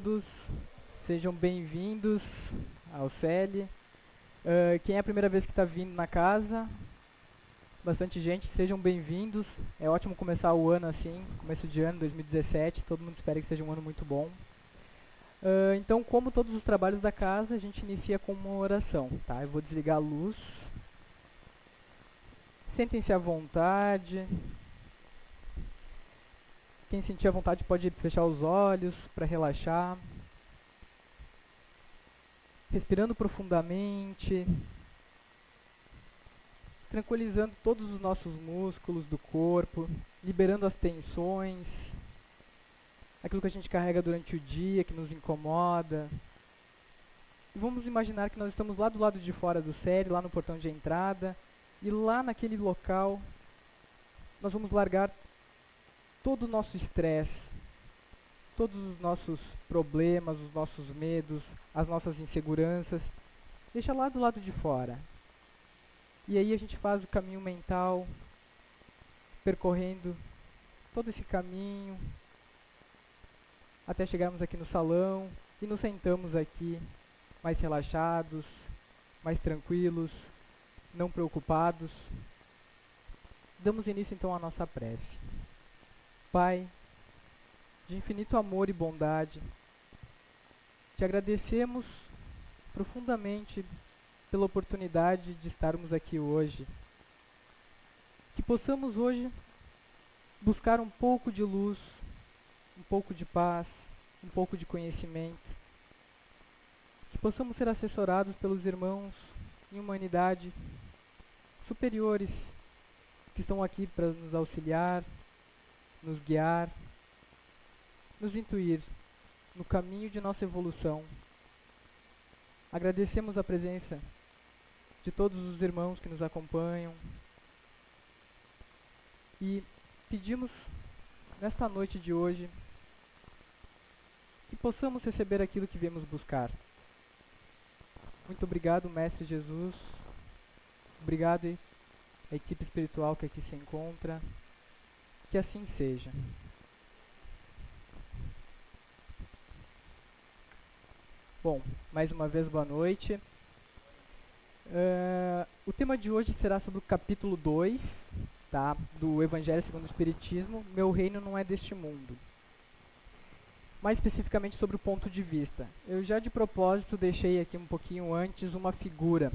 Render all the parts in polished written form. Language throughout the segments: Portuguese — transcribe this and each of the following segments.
todos, sejam bem-vindos ao CELI. Quem é a primeira vez que está vindo na casa? Bastante gente, sejam bem-vindos. É ótimo começar o ano assim, começo de ano 2017, todo mundo espera que seja um ano muito bom. Então, como todos os trabalhos da casa, a gente inicia com uma oração, tá? Eu vou desligar a luz. Sentem-se à vontade. Quem sentir à vontade pode fechar os olhos para relaxar. Respirando profundamente. Tranquilizando todos os nossos músculos do corpo. Liberando as tensões. Aquilo que a gente carrega durante o dia, que nos incomoda. E vamos imaginar que nós estamos lá do lado de fora do CELI, lá no portão de entrada. E lá naquele local, nós vamos largar todo o nosso estresse, todos os nossos problemas, os nossos medos, as nossas inseguranças, deixa lá do lado de fora. E aí a gente faz o caminho mental, percorrendo todo esse caminho, até chegarmos aqui no salão e nos sentamos aqui, mais relaxados, mais tranquilos, não preocupados. Damos início então à nossa prece. Pai, de infinito amor e bondade, te agradecemos profundamente pela oportunidade de estarmos aqui hoje. Que possamos hoje buscar um pouco de luz, um pouco de paz, um pouco de conhecimento. Que possamos ser assessorados pelos irmãos em humanidade superiores que estão aqui para nos auxiliar, nos guiar, nos intuir no caminho de nossa evolução. Agradecemos a presença de todos os irmãos que nos acompanham e pedimos nesta noite de hoje que possamos receber aquilo que viemos buscar. Muito obrigado, Mestre Jesus. Obrigado à equipe espiritual que aqui se encontra. Que assim seja. Bom, mais uma vez boa noite. O tema de hoje será sobre o capítulo 2, tá, do Evangelho segundo o Espiritismo, Meu Reino Não É Deste Mundo. Mais especificamente sobre o ponto de vista. Eu já de propósito deixei aqui um pouquinho antes uma figura.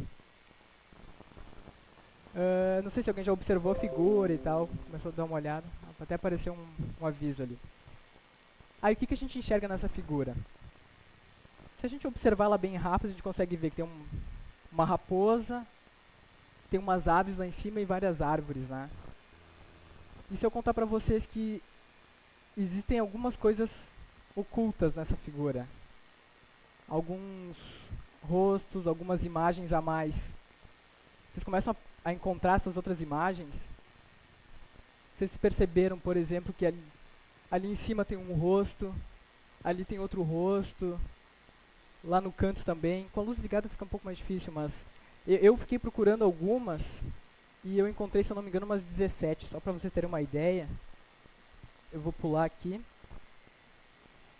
Não sei se alguém já observou a figura e tal, começou a dar uma olhada, até apareceu um aviso ali. Aí o que a gente enxerga nessa figura? Se a gente observar ela bem rápido, a gente consegue ver que tem uma raposa, tem umas aves lá em cima e várias árvores, né? E se eu contar pra vocês que existem algumas coisas ocultas nessa figura, alguns rostos, algumas imagens a mais, vocês começam a encontrar essas outras imagens? Vocês perceberam, por exemplo, que ali em cima tem um rosto, ali tem outro rosto, lá no canto também. Com a luz ligada fica um pouco mais difícil, mas eu fiquei procurando algumas e eu encontrei, se eu não me engano, umas 17. Só para vocês terem uma ideia, eu vou pular aqui.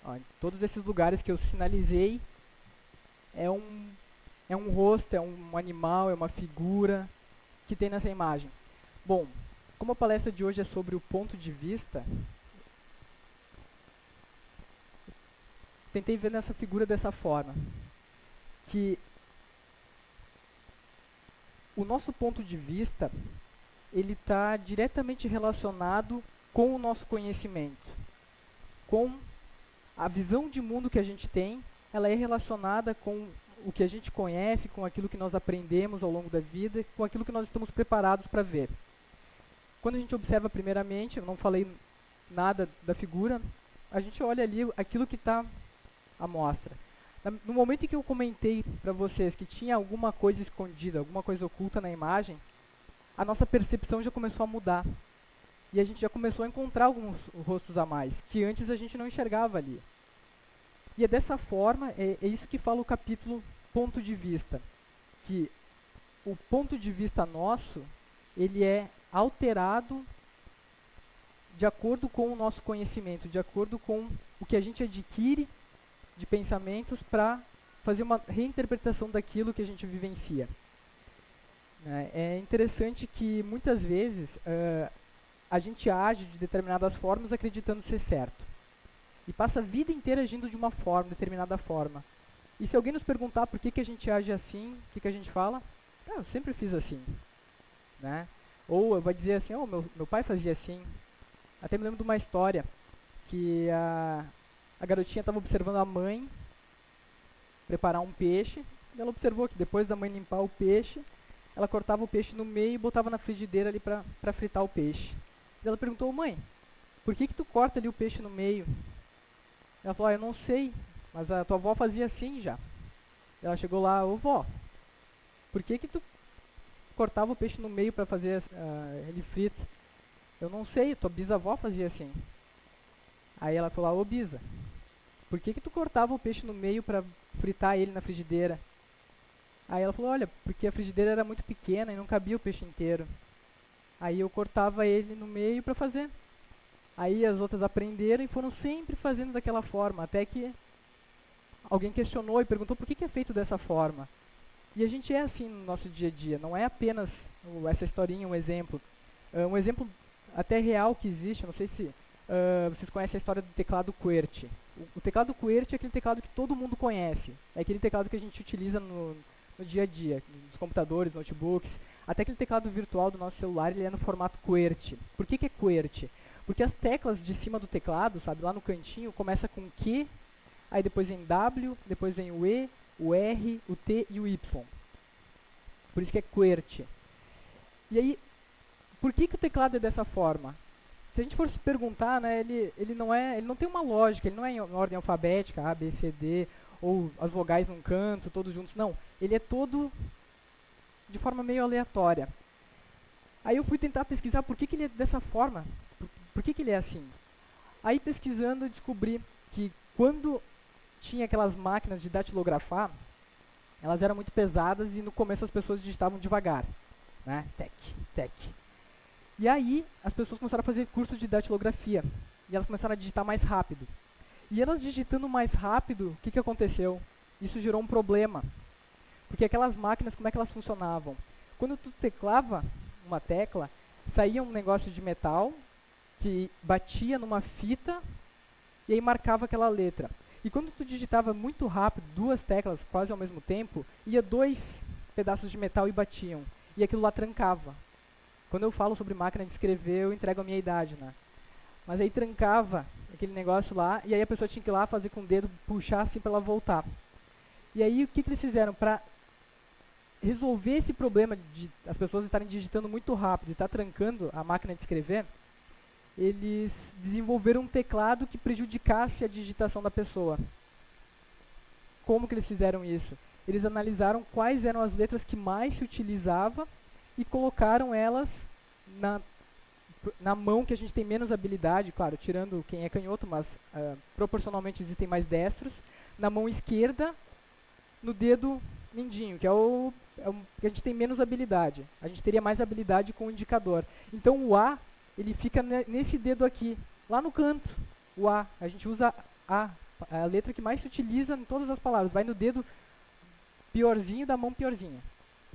Ó, em todos esses lugares que eu sinalizei, é um rosto, é um animal, é uma figura que tem nessa imagem. Bom, como a palestra de hoje é sobre o ponto de vista, tentei ver nessa figura dessa forma, que o nosso ponto de vista, ele está diretamente relacionado com o nosso conhecimento, com a visão de mundo que a gente tem, ela é relacionada com o que a gente conhece, com aquilo que nós aprendemos ao longo da vida, com aquilo que nós estamos preparados para ver. Quando a gente observa primeiramente, eu não falei nada da figura, a gente olha ali aquilo que está à mostra. No momento em que eu comentei para vocês que tinha alguma coisa escondida, alguma coisa oculta na imagem, a nossa percepção já começou a mudar. E a gente já começou a encontrar alguns rostos a mais, que antes a gente não enxergava ali. E é dessa forma, é isso que fala o capítulo Ponto de Vista. Que o ponto de vista nosso, ele é alterado de acordo com o nosso conhecimento, de acordo com o que a gente adquire de pensamentos para fazer uma reinterpretação daquilo que a gente vivencia. Né? É interessante que muitas vezes a gente age de determinadas formas acreditando ser certo. E passa a vida inteira agindo de uma forma, determinada forma. E se alguém nos perguntar por que a gente age assim, o que a gente fala? Ah, eu sempre fiz assim. Né? Ou vai dizer assim, meu pai fazia assim. Até me lembro de uma história que a garotinha estava observando a mãe preparar um peixe. E ela observou que depois da mãe limpar o peixe, ela cortava o peixe no meio e botava na frigideira ali para fritar o peixe. E ela perguntou, mãe, por que tu corta ali o peixe no meio? Ela falou, eu não sei, mas a tua avó fazia assim já. Ela chegou lá, ô vó, por que tu cortava o peixe no meio para fazer ele frito? Eu não sei, tua bisavó fazia assim. Aí ela falou, ô bisa, por que tu cortava o peixe no meio para fritar ele na frigideira? Aí ela falou, olha, porque a frigideira era muito pequena e não cabia o peixe inteiro. Aí eu cortava ele no meio para fazer. Aí as outras aprenderam e foram sempre fazendo daquela forma, até que alguém questionou e perguntou por que é feito dessa forma. E a gente é assim no nosso dia a dia, não é apenas essa historinha, um exemplo. Um exemplo até real que existe, não sei se vocês conhecem a história do teclado QWERTY. O teclado QWERTY é aquele teclado que todo mundo conhece, é aquele teclado que a gente utiliza no dia a dia, nos computadores, notebooks, até aquele teclado virtual do nosso celular, ele é no formato QWERTY. Por que é QWERTY? Porque as teclas de cima do teclado, sabe, lá no cantinho, começa com Q, aí depois vem W, depois vem o E, o R, o T e o Y. Por isso que é QWERTY. E aí, por que o teclado é dessa forma? Se a gente for se perguntar, né, ele não tem uma lógica, ele não é em ordem alfabética, A, B, C, D, ou as vogais num canto, todos juntos, não. Ele é todo de forma meio aleatória. Aí eu fui tentar pesquisar por que ele é dessa forma, por que ele é assim. Aí pesquisando eu descobri que quando tinha aquelas máquinas de datilografar, elas eram muito pesadas e no começo as pessoas digitavam devagar, né? Tec, tec. E aí as pessoas começaram a fazer cursos de datilografia e elas começaram a digitar mais rápido. E elas digitando mais rápido, o que aconteceu? Isso gerou um problema. Porque aquelas máquinas, como é que elas funcionavam? Quando tu teclava uma tecla, saía um negócio de metal que batia numa fita e aí marcava aquela letra. E quando tu digitava muito rápido, duas teclas quase ao mesmo tempo, ia dois pedaços de metal e batiam. E aquilo lá trancava. Quando eu falo sobre máquina de escrever, eu entrego a minha idade, né? Mas aí trancava aquele negócio lá, e aí a pessoa tinha que ir lá fazer com o dedo, puxar assim para ela voltar. E aí o que eles fizeram? Para resolver esse problema de as pessoas estarem digitando muito rápido e estar trancando a máquina de escrever, eles desenvolveram um teclado que prejudicasse a digitação da pessoa. Como que eles fizeram isso? Eles analisaram quais eram as letras que mais se utilizava e colocaram elas na mão que a gente tem menos habilidade, claro, tirando quem é canhoto, mas proporcionalmente existem mais destros, na mão esquerda, no dedo mindinho, que é o que a gente tem menos habilidade. A gente teria mais habilidade com o indicador. Então o A, ele fica nesse dedo aqui, lá no canto, o A. A gente usa A, a letra que mais se utiliza em todas as palavras, vai no dedo piorzinho da mão piorzinha.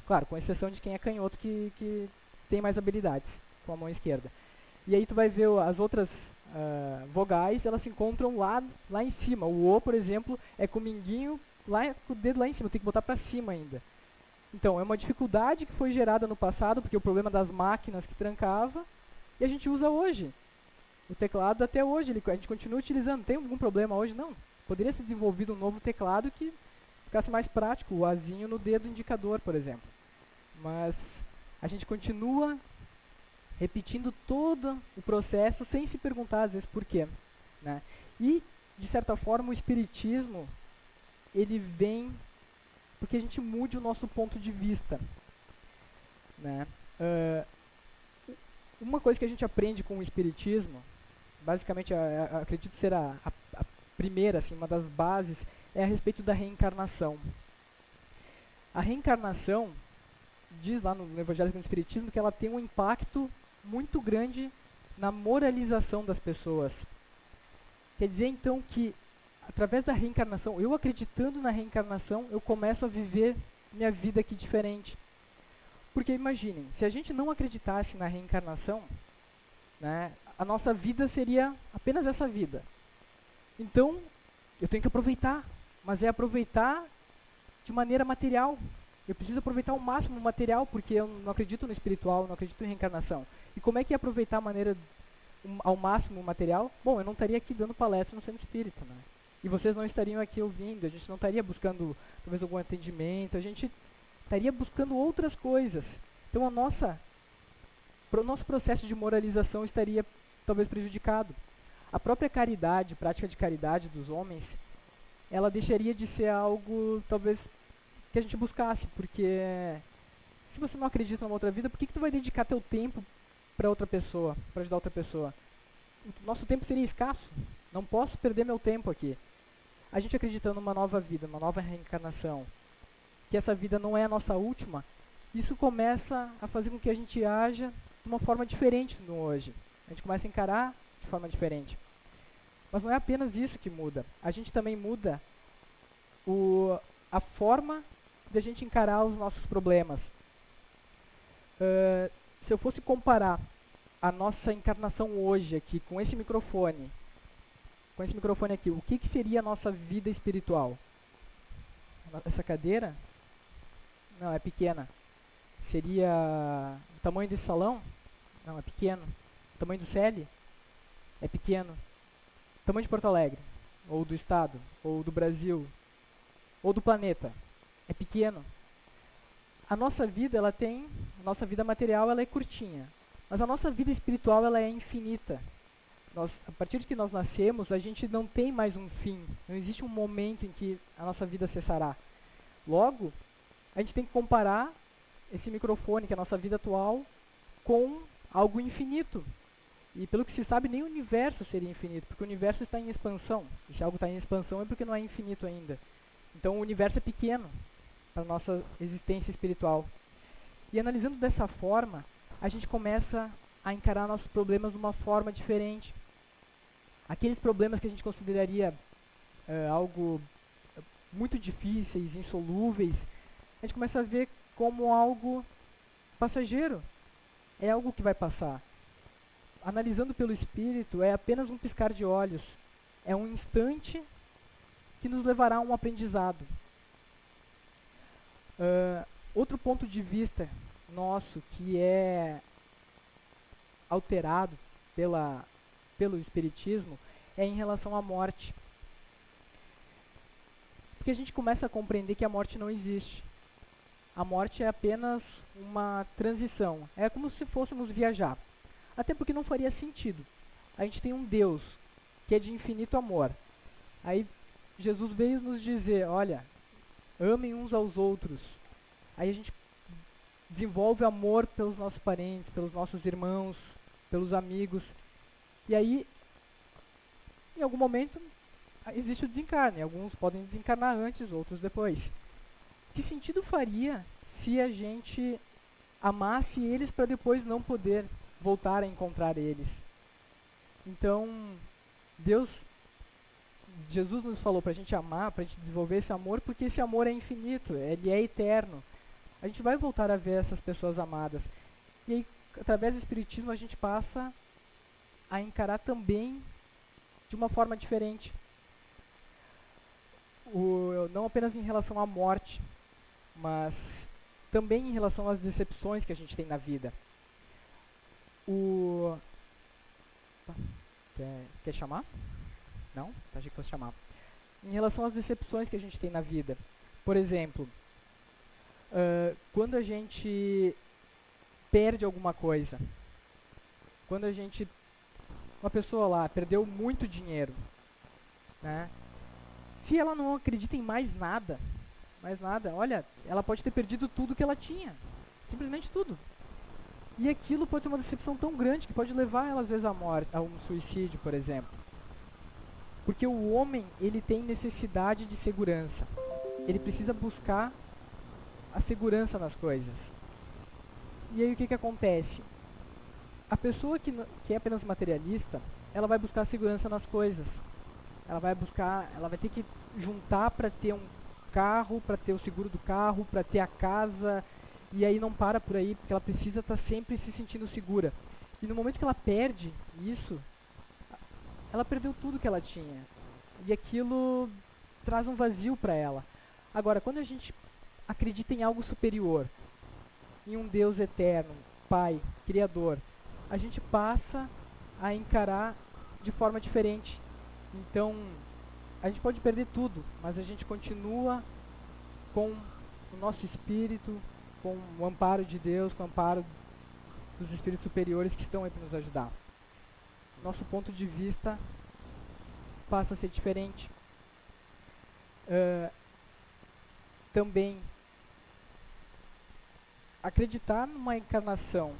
Claro, com exceção de quem é canhoto que tem mais habilidades com a mão esquerda. E aí tu vai ver as outras vogais, elas se encontram lá em cima. O O, por exemplo, é com o minguinho, com o dedo lá em cima, tem que botar para cima ainda. Então, é uma dificuldade que foi gerada no passado, porque o problema das máquinas que trancava, e a gente usa hoje. O teclado até hoje, a gente continua utilizando. Tem algum problema hoje? Não. Poderia ser desenvolvido um novo teclado que ficasse mais prático, o Azinho no dedo indicador, por exemplo. Mas a gente continua repetindo todo o processo sem se perguntar às vezes por quê, né? E, de certa forma, o espiritismo, ele vem porque a gente mude o nosso ponto de vista, né? Uma coisa que a gente aprende com o espiritismo, basicamente, acredito ser a primeira, assim, uma das bases, é a respeito da reencarnação. A reencarnação, diz lá no Evangelho do Espiritismo, que ela tem um impacto muito grande na moralização das pessoas. Quer dizer, então, que através da reencarnação, eu acreditando na reencarnação, eu começo a viver minha vida aqui diferente. Porque imaginem, se a gente não acreditasse na reencarnação, né, a nossa vida seria apenas essa vida. Então, eu tenho que aproveitar, mas é aproveitar de maneira material. Eu preciso aproveitar ao máximo o material, porque eu não acredito no espiritual, não acredito em reencarnação. E como é que é aproveitar a maneira ao máximo o material? Bom, eu não estaria aqui dando palestra no centro espírita, né? E vocês não estariam aqui ouvindo, a gente não estaria buscando talvez algum atendimento, a gente estaria buscando outras coisas. Então o nosso processo de moralização estaria talvez prejudicado. A própria caridade, prática de caridade dos homens, ela deixaria de ser algo talvez que a gente buscasse, porque se você não acredita numa outra vida, por que tu vai dedicar teu tempo para outra pessoa, para ajudar outra pessoa? O nosso tempo seria escasso, não posso perder meu tempo aqui. A gente acreditando numa nova vida, numa nova reencarnação, que essa vida não é a nossa última, isso começa a fazer com que a gente haja de uma forma diferente no hoje. A gente começa a encarar de forma diferente. Mas não é apenas isso que muda. A gente também muda a forma de a gente encarar os nossos problemas. Se eu fosse comparar a nossa encarnação hoje aqui com esse microfone aqui, o que seria a nossa vida espiritual? Essa cadeira? Não, é pequena. Seria o tamanho desse salão? Não, é pequeno. O tamanho do CL? É pequeno. O tamanho de Porto Alegre? Ou do estado? Ou do Brasil? Ou do planeta? É pequeno. A nossa vida, a nossa vida material, ela é curtinha. Mas a nossa vida espiritual, ela é infinita. A partir de que nós nascemos, a gente não tem mais um fim. Não existe um momento em que a nossa vida cessará. Logo, a gente tem que comparar esse microfone, que é a nossa vida atual, com algo infinito. E pelo que se sabe, nem o universo seria infinito, porque o universo está em expansão. E se algo está em expansão é porque não é infinito ainda. Então o universo é pequeno para a nossa existência espiritual. E analisando dessa forma, a gente começa a encarar nossos problemas de uma forma diferente. Aqueles problemas que a gente consideraria algo muito difíceis, insolúveis, a gente começa a ver como algo passageiro. É algo que vai passar. Analisando pelo espírito, é apenas um piscar de olhos. É um instante que nos levará a um aprendizado. Outro ponto de vista nosso que é alterado pelo espiritismo é em relação à morte. Porque a gente começa a compreender que a morte não existe. A morte é apenas uma transição. É como se fôssemos viajar. Até porque não faria sentido. A gente tem um Deus que é de infinito amor. Aí Jesus veio nos dizer, olha, amem uns aos outros. Aí a gente desenvolve amor pelos nossos parentes, pelos nossos irmãos, pelos amigos. E aí, em algum momento, existe o desencarne. Alguns podem desencarnar antes, outros depois. Que sentido faria se a gente amasse eles para depois não poder voltar a encontrar eles? Então, Jesus nos falou para a gente amar, para a gente desenvolver esse amor, porque esse amor é infinito, ele é eterno. A gente vai voltar a ver essas pessoas amadas. E aí, através do Espiritismo, a gente passa a encarar também de uma forma diferente. Não apenas em relação à morte, mas também em relação às decepções que a gente tem na vida. Quer chamar? Não? Achei que fosse chamar. Em relação às decepções que a gente tem na vida. Por exemplo, quando a gente perde alguma coisa. Quando uma pessoa lá perdeu muito dinheiro, né? Se ela não acredita em mais nada, olha, ela pode ter perdido tudo que ela tinha. Simplesmente tudo. E aquilo pode ser uma decepção tão grande que pode levar ela às vezes à morte, a um suicídio, por exemplo. Porque o homem, ele tem necessidade de segurança. Ele precisa buscar a segurança nas coisas. E aí o que acontece? A pessoa que é apenas materialista, ela vai buscar a segurança nas coisas. ela vai buscar, ela vai ter que juntar para ter um carro, para ter o seguro do carro, para ter a casa, e aí não para por aí, porque ela precisa estar sempre se sentindo segura. E no momento que ela perde isso, ela perdeu tudo que ela tinha. E aquilo traz um vazio para ela. Agora, quando a gente acredita em algo superior, em um Deus eterno, Pai, Criador, a gente passa a encarar de forma diferente. Então, a gente pode perder tudo, mas a gente continua com o nosso espírito, com o amparo de Deus, com o amparo dos espíritos superiores que estão aí para nos ajudar. Nosso ponto de vista passa a ser diferente. Também, acreditar numa encarnação,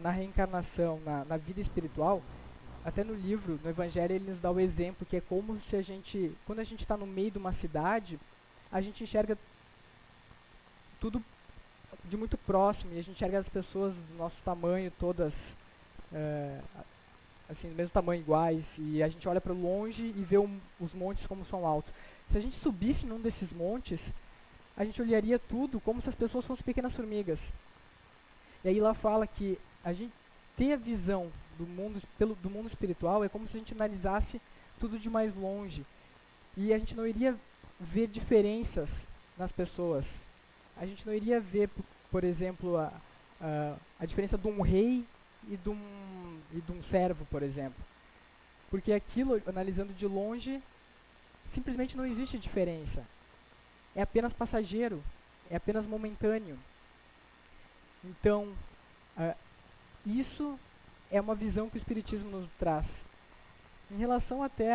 na reencarnação, na vida espiritual, até no livro, no Evangelho, ele nos dá o exemplo que é como se a gente, quando a gente está no meio de uma cidade, a gente enxerga tudo de muito próximo, e a gente enxerga as pessoas do nosso tamanho, todas assim, do mesmo tamanho, iguais, e a gente olha para longe e vê os montes como são altos. Se a gente subisse num desses montes, a gente olharia tudo como se as pessoas fossem pequenas formigas. E aí lá fala que a gente ter a visão do mundo espiritual é como se a gente analisasse tudo de mais longe. E a gente não iria ver diferenças nas pessoas. A gente não iria ver, por exemplo, a diferença de um rei e de um servo, por exemplo. Porque aquilo, analisando de longe, simplesmente não existe diferença. É apenas passageiro, é apenas momentâneo. Então, isso é uma visão que o Espiritismo nos traz. Em relação até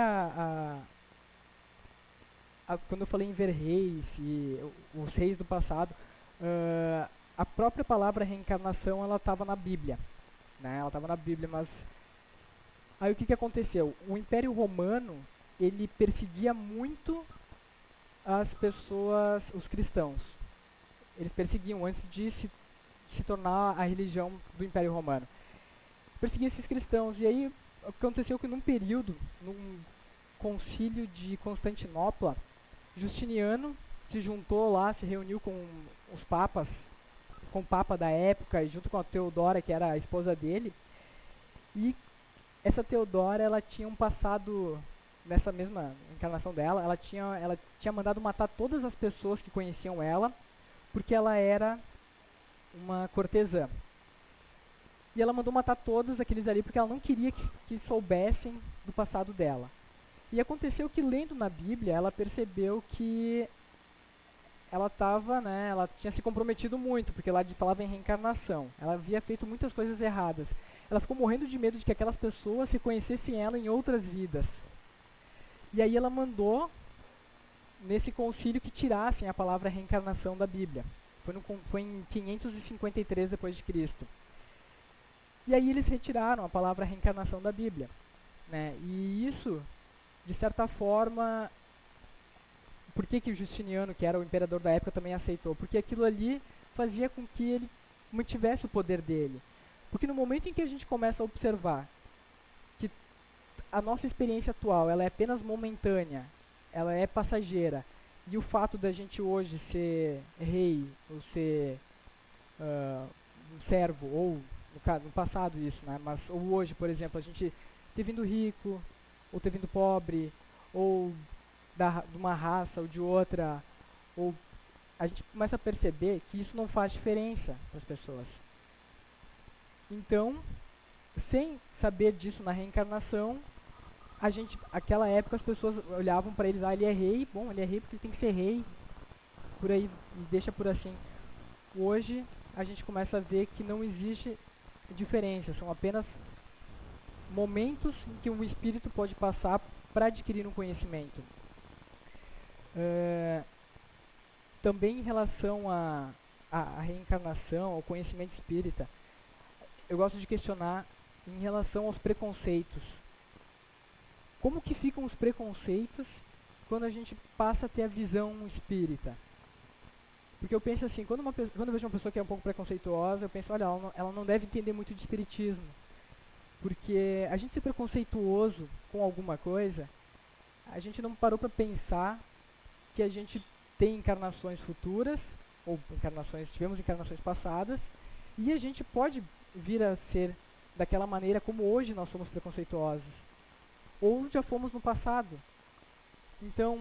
quando eu falei em ver reis e os reis do passado, a própria palavra reencarnação, ela estava na Bíblia, né? Ela estava na Bíblia, mas aí o que aconteceu? O Império Romano, ele perseguia muito as pessoas, os cristãos. Eles perseguiam antes de se tornar a religião do Império Romano. Perseguia esses cristãos. E aí aconteceu que num período, num concílio de Constantinopla, Justiniano se juntou lá, se reuniu com os papas, com o papa da época, e junto com a Teodora, que era a esposa dele. E essa Teodora, ela tinha um passado, nessa mesma encarnação dela, ela tinha mandado matar todas as pessoas que conheciam ela, porque ela era uma cortesã. E ela mandou matar todos aqueles ali porque ela não queria que soubessem do passado dela. E aconteceu que, lendo na Bíblia, ela percebeu que ela ela tinha se comprometido muito, porque lá falava em reencarnação. Ela havia feito muitas coisas erradas. Ela ficou morrendo de medo de que aquelas pessoas reconhecessem ela em outras vidas. E aí ela mandou, nesse concílio, que tirassem a palavra reencarnação da Bíblia. Foi em 553 depois de Cristo. E aí eles retiraram a palavra reencarnação da Bíblia, né? E isso, de certa forma, por que o Justiniano, que era o imperador da época, também aceitou? Porque aquilo ali fazia com que ele mantivesse o poder dele. Porque no momento em que a gente começa a observar que a nossa experiência atual, ela é apenas momentânea, ela é passageira, e o fato da gente hoje ser rei, ou ser um servo, ou no passado isso, né? Mas ou hoje, por exemplo, a gente ter vindo rico, ou ter vindo pobre, ou de uma raça ou de outra, ou a gente começa a perceber que isso não faz diferença para as pessoas. Então, sem saber disso na reencarnação, aquela época as pessoas olhavam para eles, ele é rei, bom, ele é rei porque ele tem que ser rei, por aí, e deixa por assim. Hoje, a gente começa a ver que não existe diferença, são apenas momentos em que um espírito pode passar para adquirir um conhecimento. Também em relação à reencarnação, ao conhecimento espírita, eu gosto de questionar em relação aos preconceitos. Como que ficam os preconceitos quando a gente passa a ter a visão espírita? Porque eu penso assim, quando eu vejo uma pessoa que é um pouco preconceituosa, eu penso, olha, ela não deve entender muito de espiritismo. Porque a gente ser preconceituoso com alguma coisa a gente não parou para pensar que a gente tem encarnações futuras, ou tivemos encarnações passadas, e a gente pode vir a ser daquela maneira como hoje nós somos preconceituosos, ou já fomos no passado. Então,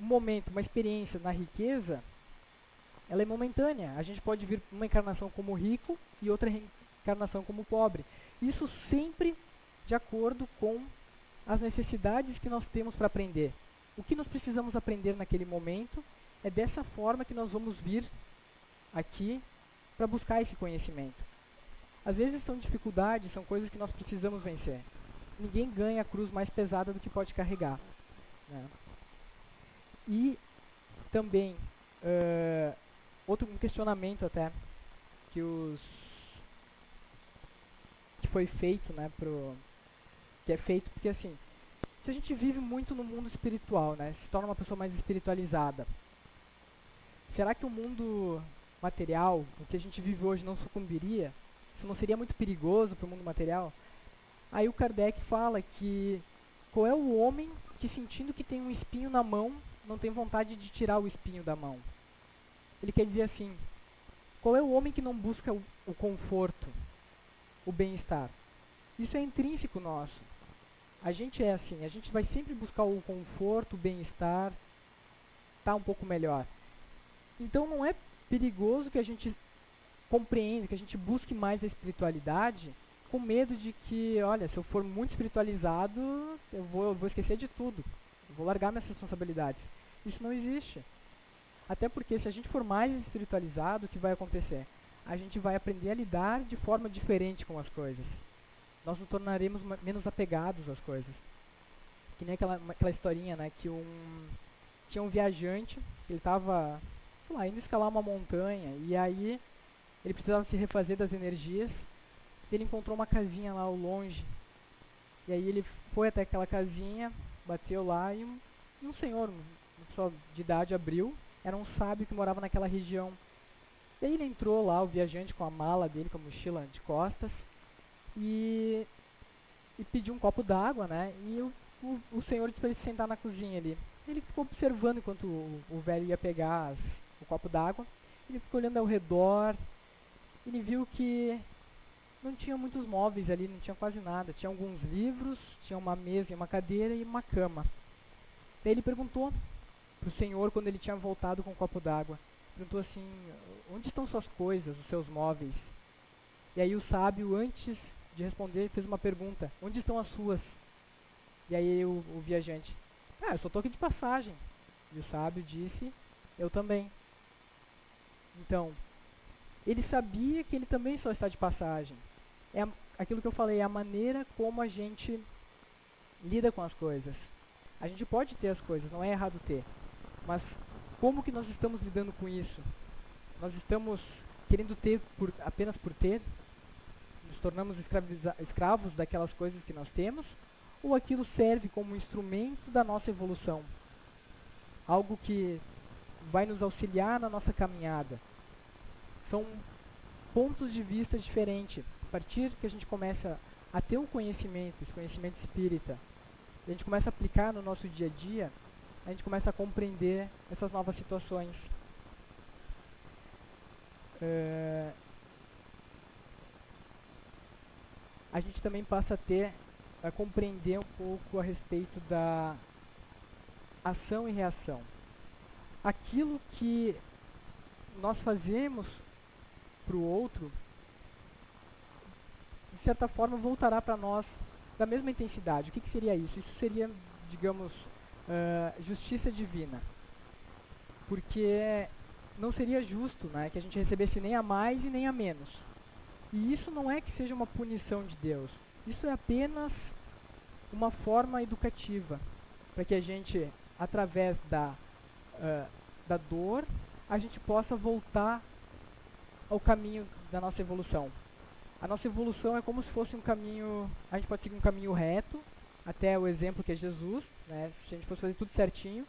um momento, uma experiência na riqueza, ela é momentânea. A gente pode vir uma encarnação como rico e outra reencarnação como pobre. Isso sempre de acordo com as necessidades que nós temos para aprender. O que nós precisamos aprender naquele momento, é dessa forma que nós vamos vir aqui para buscar esse conhecimento. Às vezes são dificuldades, são coisas que nós precisamos vencer. Ninguém ganha a cruz mais pesada do que pode carregar, né? E também, um questionamento até, que foi feito, né, que é feito porque, assim, se a gente vive muito no mundo espiritual, né, se torna uma pessoa mais espiritualizada, será que o mundo material, o que a gente vive hoje, não sucumbiria? Isso não seria muito perigoso para o mundo material? Aí o Kardec fala que qual é o homem que, sentindo que tem um espinho na mão, não tem vontade de tirar o espinho da mão? Ele quer dizer assim, qual é o homem que não busca o conforto, o bem-estar? Isso é intrínseco nosso. A gente é assim, a gente vai sempre buscar o conforto, o bem-estar, tá um pouco melhor. Então não é perigoso que a gente compreenda, que a gente busque mais a espiritualidade, com medo de que, olha, se eu for muito espiritualizado, eu vou esquecer de tudo, eu vou largar minhas responsabilidades. Isso não existe. Até porque se a gente for mais espiritualizado, o que vai acontecer? A gente vai aprender a lidar de forma diferente com as coisas. Nós nos tornaremos menos apegados às coisas. Que nem aquela historinha, né, que tinha um viajante, ele estava, sei lá, indo escalar uma montanha, e aí ele precisava se refazer das energias, e ele encontrou uma casinha lá ao longe. E aí ele foi até aquela casinha, bateu lá, e um senhor, uma pessoa de idade, abriu. Era um sábio que morava naquela região. E aí ele entrou lá, o viajante, com a mala dele, com a mochila de costas, e pediu um copo d'água, né? E o senhor disse para ele se sentar na cozinha ali. Ele ficou observando enquanto o velho ia pegar o copo d'água. Ele ficou olhando ao redor. Ele viu que não tinha muitos móveis ali, não tinha quase nada. Tinha alguns livros, tinha uma mesa e uma cadeira e uma cama. Daí ele perguntou pro senhor, quando ele tinha voltado com o copo d'água, perguntou assim, onde estão suas coisas, os seus móveis? E aí o sábio, antes de responder, fez uma pergunta, onde estão as suas? E aí o viajante, eu só tô aqui de passagem. E o sábio disse, eu também. Então, ele sabia que ele também só está de passagem. É aquilo que eu falei, é a maneira como a gente lida com as coisas. A gente pode ter as coisas, não é errado ter. Mas como que nós estamos lidando com isso? Nós estamos querendo ter apenas por ter? Nos tornamos escravos daquelas coisas que nós temos? Ou aquilo serve como instrumento da nossa evolução? Algo que vai nos auxiliar na nossa caminhada. São pontos de vista diferentes. A partir que a gente começa a ter um conhecimento, esse conhecimento espírita, a gente começa a aplicar no nosso dia a dia, a gente começa a compreender essas novas situações. A gente também passa a compreender um pouco a respeito da ação e reação. Aquilo que nós fazemos para o outro, de certa forma, voltará para nós da mesma intensidade. O que seria isso? Isso seria, digamos, justiça divina. Porque não seria justo, né, que a gente recebesse nem a mais e nem a menos. E isso não é que seja uma punição de Deus. Isso é apenas uma forma educativa, para que a gente, através da dor, a gente possa voltar ao caminho da nossa evolução. A nossa evolução é como se fosse um caminho, a gente pode seguir um caminho reto, até o exemplo que é Jesus, né, se a gente fosse fazer tudo certinho,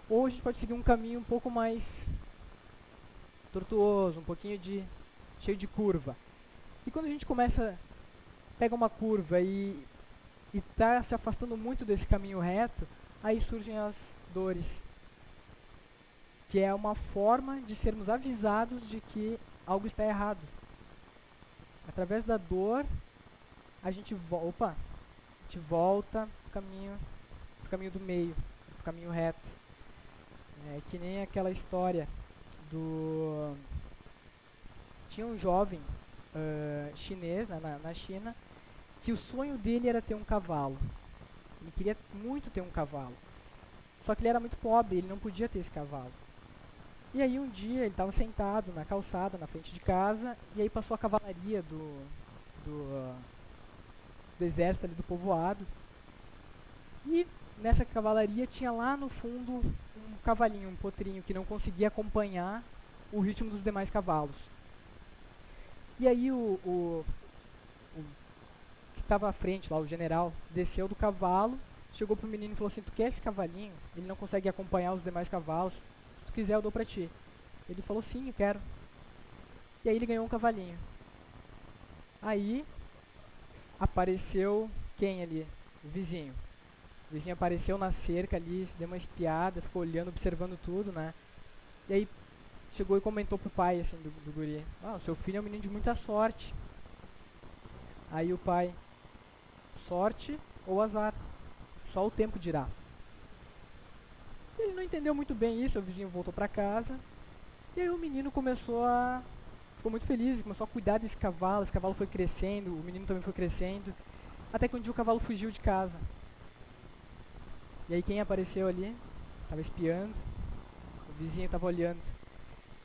ou a gente pode seguir um caminho um pouco mais tortuoso, um pouquinho cheio de curva. E quando a gente pega uma curva e e está se afastando muito desse caminho reto, aí surgem as dores, que é uma forma de sermos avisados de que algo está errado. Através da dor, a gente volta pro caminho do meio, pro caminho reto. É que nem aquela história do... Tinha um jovem chinês, né, na China, que o sonho dele era ter um cavalo. Ele queria muito ter um cavalo. Só que ele era muito pobre, ele não podia ter esse cavalo. E aí um dia ele estava sentado na calçada, na frente de casa, e aí passou a cavalaria do exército ali do povoado. E nessa cavalaria tinha lá no fundo um cavalinho, um potrinho, que não conseguia acompanhar o ritmo dos demais cavalos. E aí o que estava à frente lá, o general, desceu do cavalo, chegou pro menino e falou assim: tu quer esse cavalinho? Ele não consegue acompanhar os demais cavalos. Se tu quiser eu dou pra ti. Ele falou: sim, eu quero. E aí ele ganhou um cavalinho. Aí apareceu quem ali? O vizinho. O vizinho apareceu na cerca ali, deu uma espiada, ficou olhando, observando tudo, né? E aí chegou e comentou pro pai, assim, do guri: ah, o seu filho é um menino de muita sorte. Aí o pai: sorte ou azar? Só o tempo dirá. Ele não entendeu muito bem isso, o vizinho voltou pra casa. E aí o menino ficou muito feliz, começou a cuidar desse cavalo. Esse cavalo foi crescendo, o menino também foi crescendo. Até que um dia o cavalo fugiu de casa. E aí quem apareceu ali? Tava espiando. O vizinho tava olhando.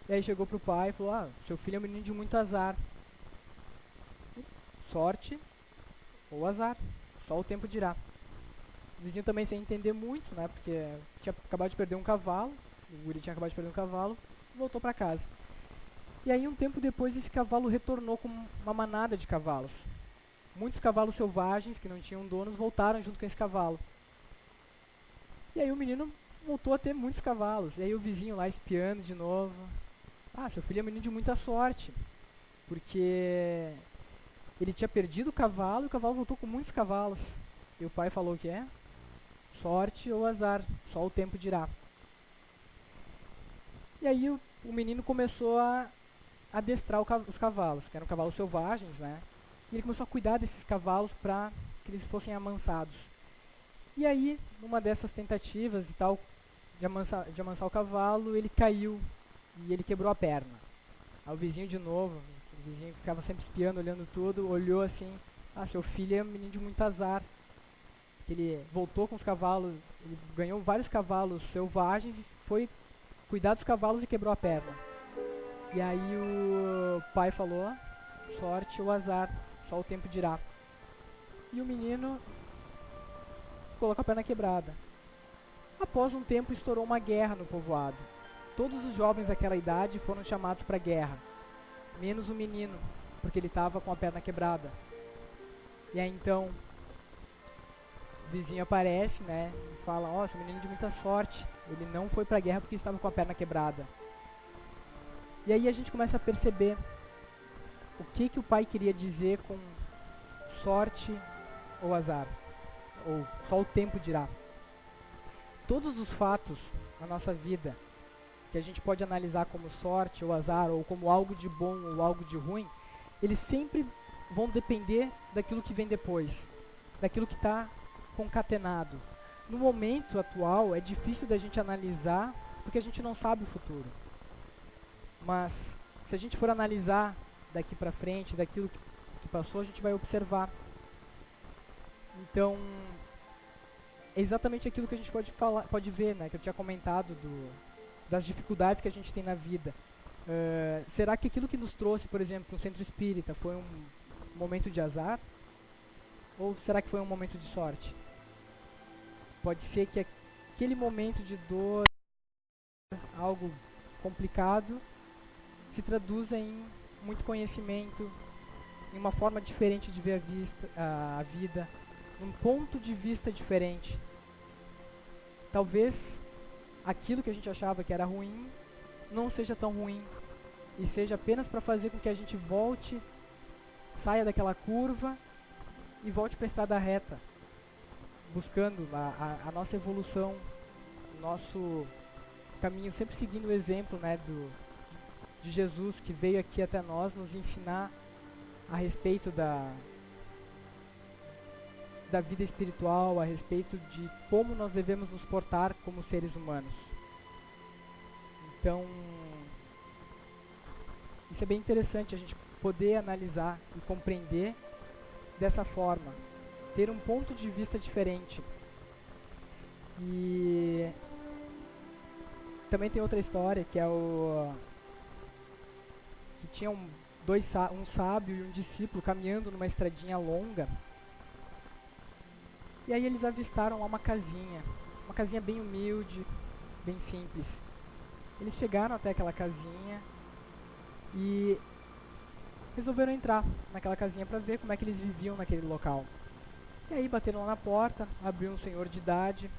E aí chegou pro pai e falou: ah, seu filho é um menino de muito azar. Sorte ou azar, só o tempo dirá. O vizinho também sem entender muito, né? Porque tinha acabado de perder um cavalo. O guri tinha acabado de perder um cavalo. Voltou pra casa. E aí um tempo depois esse cavalo retornou com uma manada de cavalos. Muitos cavalos selvagens que não tinham donos voltaram junto com esse cavalo. E aí o menino voltou a ter muitos cavalos. E aí o vizinho lá espiando de novo: ah, seu filho é um menino de muita sorte. Porque ele tinha perdido o cavalo e o cavalo voltou com muitos cavalos. E o pai falou que é sorte ou azar, só o tempo dirá. E aí o menino começou a adestrar os cavalos, que eram cavalos selvagens, né? E ele começou a cuidar desses cavalos para que eles fossem amansados. E aí, numa dessas tentativas e tal, de amansar o cavalo, ele caiu e ele quebrou a perna. Aí o vizinho de novo, o vizinho que ficava sempre espiando, olhando tudo, olhou assim: ah, seu filho é um menino de muito azar. Ele voltou com os cavalos, ele ganhou vários cavalos selvagens, foi cuidar dos cavalos e quebrou a perna. E aí o pai falou: sorte ou azar, só o tempo dirá. E o menino colocou a perna quebrada. Após um tempo estourou uma guerra no povoado. Todos os jovens daquela idade foram chamados para a guerra, menos o menino, porque ele estava com a perna quebrada. E aí então o vizinho aparece, né, e fala: ó, esse menino de muita sorte, ele não foi para a guerra porque estava com a perna quebrada. E aí a gente começa a perceber o que o pai queria dizer com sorte ou azar, ou só o tempo dirá. Todos os fatos na nossa vida que a gente pode analisar como sorte ou azar, ou como algo de bom ou algo de ruim, eles sempre vão depender daquilo que vem depois, daquilo que está concatenado. No momento atual é difícil da gente analisar porque a gente não sabe o futuro. Mas se a gente for analisar daqui para frente, daquilo que passou, a gente vai observar. Então, é exatamente aquilo que a gente pode ver, né, que eu tinha comentado das dificuldades que a gente tem na vida. Será que aquilo que nos trouxe, por exemplo, para um centro espírita foi um momento de azar? Ou será que foi um momento de sorte? Pode ser que aquele momento de dor, algo complicado, se traduza em muito conhecimento, em uma forma diferente de ver a vida, num ponto de vista diferente. Talvez aquilo que a gente achava que era ruim não seja tão ruim, e seja apenas para fazer com que a gente volte, saia daquela curva e volte para a estrada reta. buscando a nossa evolução, o nosso caminho, sempre seguindo o exemplo, né, de Jesus, que veio aqui até nós nos ensinar a respeito da vida espiritual, a respeito de como nós devemos nos portar como seres humanos. Então, isso é bem interessante a gente poder analisar e compreender dessa forma, ter um ponto de vista diferente. E também tem outra história que é que tinha um sábio e um discípulo caminhando numa estradinha longa. E aí eles avistaram lá uma casinha bem humilde, bem simples. Eles chegaram até aquela casinha e resolveram entrar naquela casinha para ver como é que eles viviam naquele local. E aí bateram lá na porta, abriu um senhor de idade,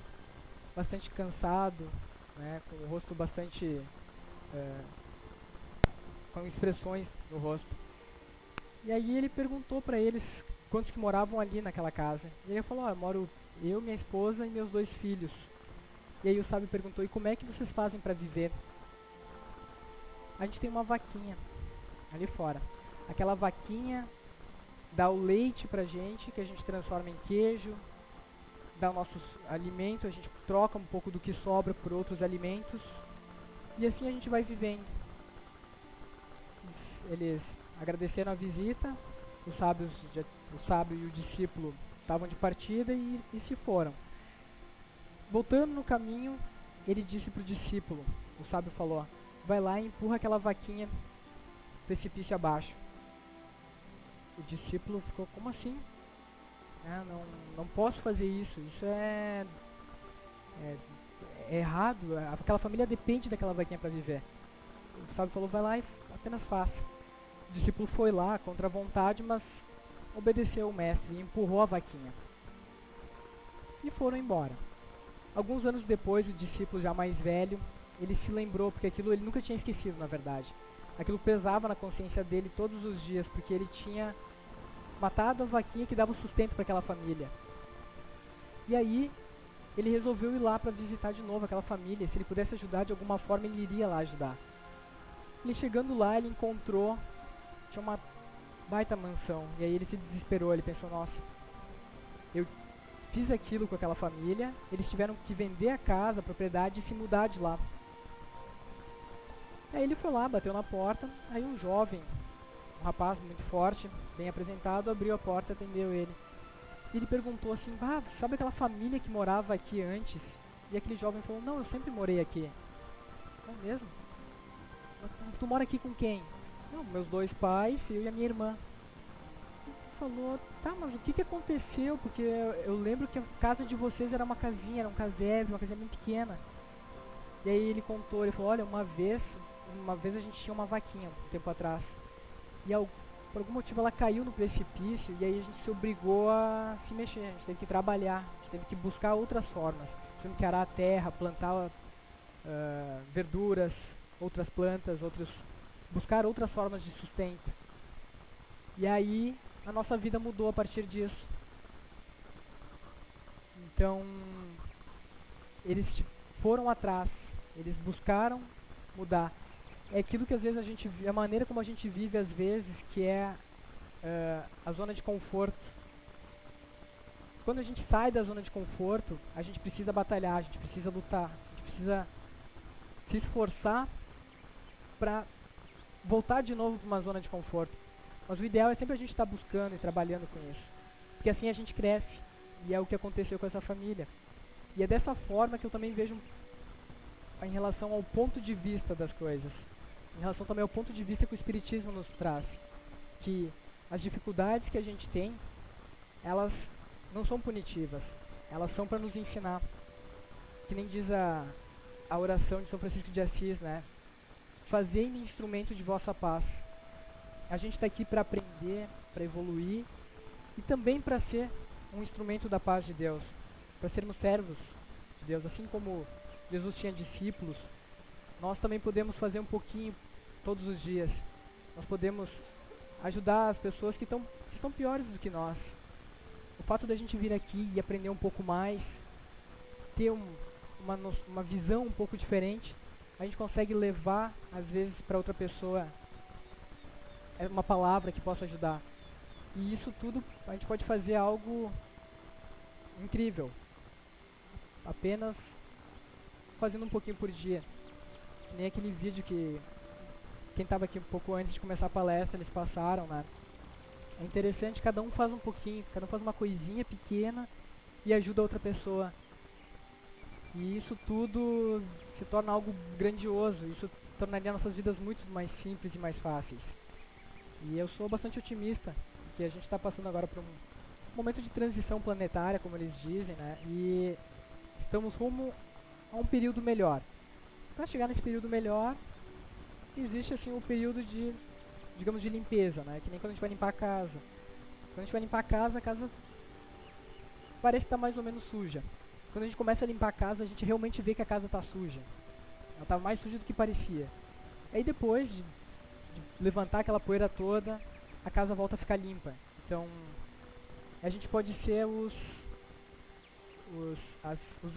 bastante cansado, né, com o rosto bastante com expressões no rosto. E aí ele perguntou para eles quantos que moravam ali naquela casa. E ele falou: moro eu, minha esposa e meus 2 filhos. E aí o sábio perguntou: e como é que vocês fazem para viver? A gente tem uma vaquinha ali fora. Aquela vaquinha dá o leite pra gente, que a gente transforma em queijo, dá o nosso alimento, a gente troca um pouco do que sobra por outros alimentos, e assim a gente vai vivendo. Eles agradeceram a visita, o sábio e o discípulo estavam de partida e se foram. Voltando no caminho, ele disse para o discípulo, o sábio falou: vai lá e empurra aquela vaquinha precipício abaixo. O discípulo ficou: como assim? Não posso fazer isso, isso é errado, aquela família depende daquela vaquinha para viver. O sábio falou: vai lá e apenas faça. O discípulo foi lá contra a vontade, mas obedeceu o mestre e empurrou a vaquinha. E foram embora. Alguns anos depois, o discípulo já mais velho, ele se lembrou, porque aquilo ele nunca tinha esquecido, na verdade. Aquilo pesava na consciência dele todos os dias, porque ele tinha matado a vaquinha que dava o sustento para aquela família. E aí, ele resolveu ir lá para visitar de novo aquela família. Se ele pudesse ajudar de alguma forma, ele iria lá ajudar. Ele chegando lá, ele encontrou, tinha uma baita mansão. E aí ele se desesperou, ele pensou: nossa, eu fiz aquilo com aquela família, eles tiveram que vender a casa, a propriedade e se mudar de lá. Aí ele foi lá, bateu na porta, aí um jovem, um rapaz muito forte, bem apresentado, abriu a porta e atendeu ele. E ele perguntou assim: sabe aquela família que morava aqui antes? E aquele jovem falou: não, eu sempre morei aqui. É mesmo? Mas tu mora aqui com quem? Não, meus 2 pais, eu e a minha irmã. Ele falou: tá, mas o que aconteceu? Porque eu lembro que a casa de vocês era uma casinha, era um casebre, uma casinha bem pequena. E aí ele contou, ele falou: olha, uma vez a gente tinha uma vaquinha, um tempo atrás. E por algum motivo ela caiu no precipício e aí a gente se obrigou a se mexer, a gente teve que trabalhar, a gente teve que buscar outras formas. Tivemos que arar a terra, plantar verduras, outras plantas, buscar outras formas de sustento. E aí a nossa vida mudou a partir disso. Então, eles foram atrás, eles buscaram mudar. É aquilo que às vezes a maneira como a gente vive às vezes, que é a zona de conforto. Quando a gente sai da zona de conforto, a gente precisa batalhar, a gente precisa lutar, a gente precisa se esforçar para voltar de novo para uma zona de conforto. Mas o ideal é sempre a gente estar buscando e trabalhando com isso, porque assim a gente cresce, e é o que aconteceu com essa família. E é dessa forma que eu também vejo em relação ao ponto de vista das coisas, em relação também ao ponto de vista que o Espiritismo nos traz, que as dificuldades que a gente tem, elas não são punitivas, elas são para nos ensinar. Que nem diz a oração de São Francisco de Assis, né? Fazei-me instrumento de vossa paz. A gente está aqui para aprender, para evoluir e também para ser um instrumento da paz de Deus, para sermos servos de Deus. Assim como Jesus tinha discípulos, nós também podemos fazer um pouquinho todos os dias. Nós podemos ajudar as pessoas que estão piores do que nós. fato da gente vir aqui e aprender um pouco mais, ter uma visão um pouco diferente, a gente consegue levar, às vezes, para outra pessoa uma palavra que possa ajudar. E isso tudo a gente pode fazer algo incrível, apenas fazendo um pouquinho por dia. Que nem aquele vídeo que quem estava aqui um pouco antes de começar a palestra, eles passaram, né? É interessante, cada um faz um pouquinho, cada um faz uma coisinha pequena e ajuda a outra pessoa. E isso tudo se torna algo grandioso, isso tornaria nossas vidas muito mais simples e mais fáceis. E eu sou bastante otimista, porque a gente está passando agora por um momento de transição planetária, como eles dizem, né? E estamos rumo a um período melhor. Para chegar nesse período melhor, existe assim um período de, digamos, de limpeza, né? Que nem quando a gente vai limpar a casa. Quando a gente vai limpar a casa parece estar mais ou menos suja. Quando a gente começa a limpar a casa, a gente realmente vê que a casa está suja. Ela está mais suja do que parecia. Aí depois de levantar aquela poeira toda, a casa volta a ficar limpa. Então, a gente pode ser os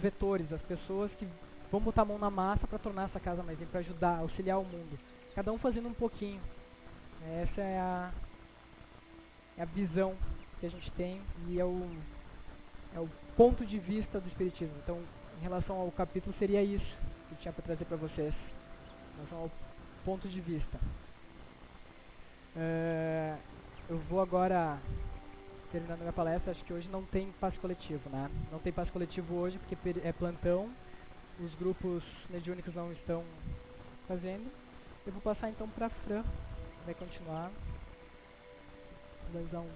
vetores, as pessoas que vão botar a mão na massa para tornar essa casa mais limpa, para ajudar, auxiliar o mundo. Cada um fazendo um pouquinho. Essa é a visão que a gente tem e é o ponto de vista do Espiritismo. Então, em relação ao capítulo, seria isso que eu tinha para trazer para vocês, em relação ao ponto de vista. Eu vou agora terminando minha palestra. Acho que hoje não tem passe coletivo, né? Não tem passe coletivo hoje porque é plantão, os grupos mediúnicos não estão fazendo. Eu vou passar então para a Fran, vai continuar. Vou dar um